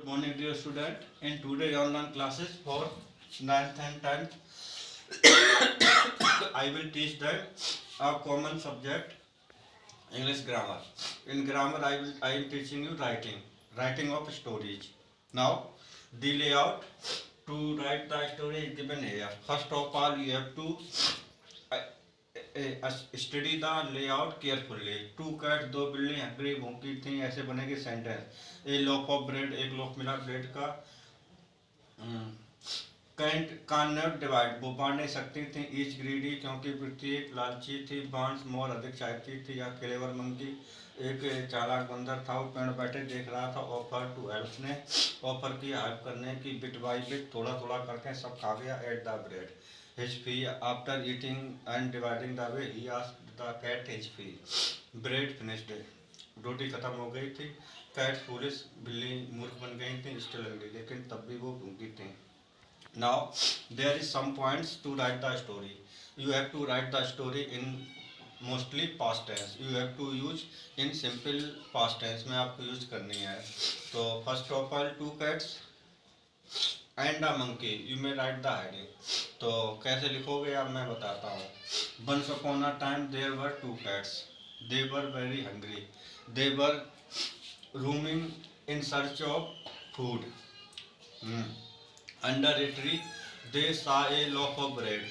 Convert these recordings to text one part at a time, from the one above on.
Morning, dear student. In today online classes for 9th and 10th, I will teach them a common subject, English grammar. In grammar, I am teaching you writing of stories. Now, the layout to write the story is given here. First of all, you have to study the layout carefully. Two cat, दो बिल्ली hungry भूखी थी, ऐसे बनेगी sentence. A loaf of bread, एक loaf मिला bread का. Can't can not divide, वो बांट नहीं सकती थी. ईच ग्रीडी, क्योंकि प्रत्येक लालची थी. बांस, मोर अधिक चाहती थी. या क्लेवर मंकी, एक चालाक बंदर था, वो पेड़ बैठे देख रहा था. ऑफर टू हेल्प, ने ऑफर की हेल्प करने की. बिट बाई बिट, थोड़ा थोड़ा करके सब खा गया. At the bread. His fee, after eating and dividing the way, he asked the cat his fee. Bread finished. रोटी खत्म हो गई थी. Cat foolish, बिल्ली मूर्ख बन गई थी. Still hungry, लेकिन तब भी वो भूखी थी. Now there is some points to write the story. You have to write the story in mostly past tense. You have to use in simple past tense में आपको यूज करनी है. तो first of all, two cats and a monkey, you may write the heading. तो कैसे लिखोगे अब मैं बताता हूँ. Once upon a time there were two cats. They were very hungry. They were roaming in search of food. Under a tree they saw a loaf of bread.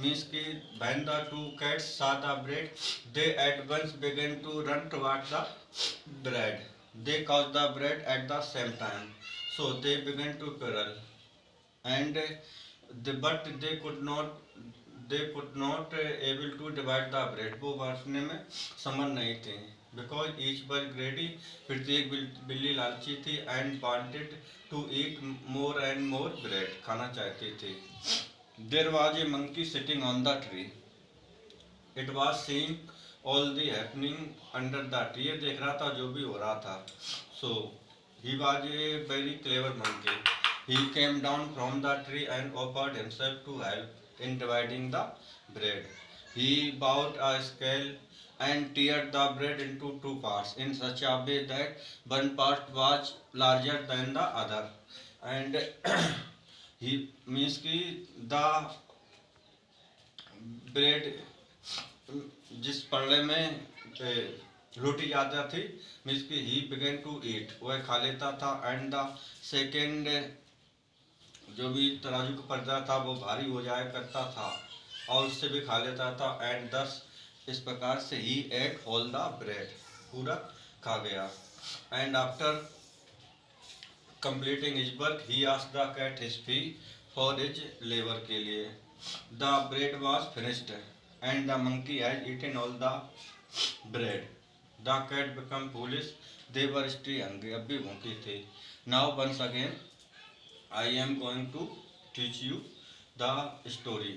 Means की when the two cats saw the bread, they at once began to run toward the bread. They caught the bread at the same time, so they began to quarrel, and but they could not able to divide the bread. वो बांटने में समर्थ नहीं थे. Because each was greedy, प्रत्येक बिल्ली लालची थी. And wanted to eat more and more bread, खाना चाहती थी. There was a monkey sitting on the tree. It was seeing all the happening under the tree. ये देख रहा था जो भी हो रहा था. So he was a very clever monkey. He came down from the tree and offered himself to help in dividing the bread. He bought a scale and teared the bread into two parts in such a way that one part was larger than the other. And he means कि the bread, जिस पल्ले में रोटी ज़्यादा थी, means की he began to eat, वह खा लेता था. एंड द सेकेंड, जो भी तराजू का पर्दा था वो भारी हो जाया करता था और उससे भी खा लेता था. एंड दस, इस प्रकार से he ate all the bread, पूरा खा गया. And after completing his work he asked the cat his fee for his labour के लिए. The bread was finished and the monkey had eaten all the bread. The cat became foolish. They were still hungry. अब भी भूखी थे. Now once again I am going to teach you the story.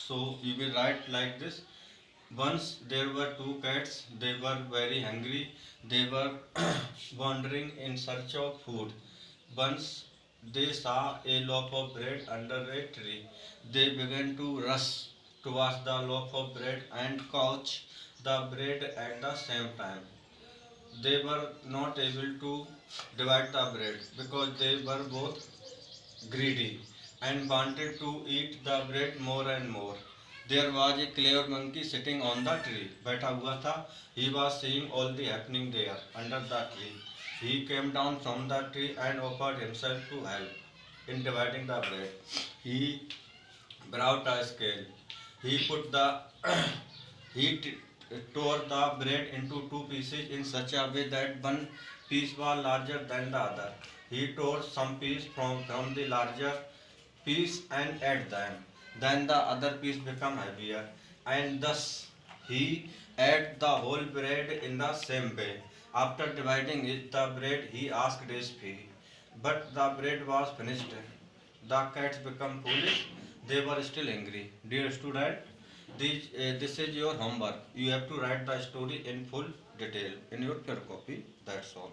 So you will write like this. Once there were two cats. They were very hungry. They were wandering in search of food. Once they saw a loaf of bread under a tree. They began to rush towards the loaf of bread and couch the bread at the same time. They were not able to divide the bread because they were both greedy and wanted to eat the bread more and more. There was a clever monkey sitting on the tree. बैठा हुआ था. He was seeing all the happening there under the tree. He came down from the tree and offered himself to help in dividing the bread. He brought a scale. He put the he tore the bread into two pieces in such a way that one piece was larger than the other. He tore some piece from the larger piece and ate them. Then the other piece became heavier, and thus he ate the whole bread in the same way. After dividing the bread, he asked his fee, but the bread was finished. The cats became foolish. They were still angry. Dear student, this is your homework. You have to write the story in full detail in your copy. That's all.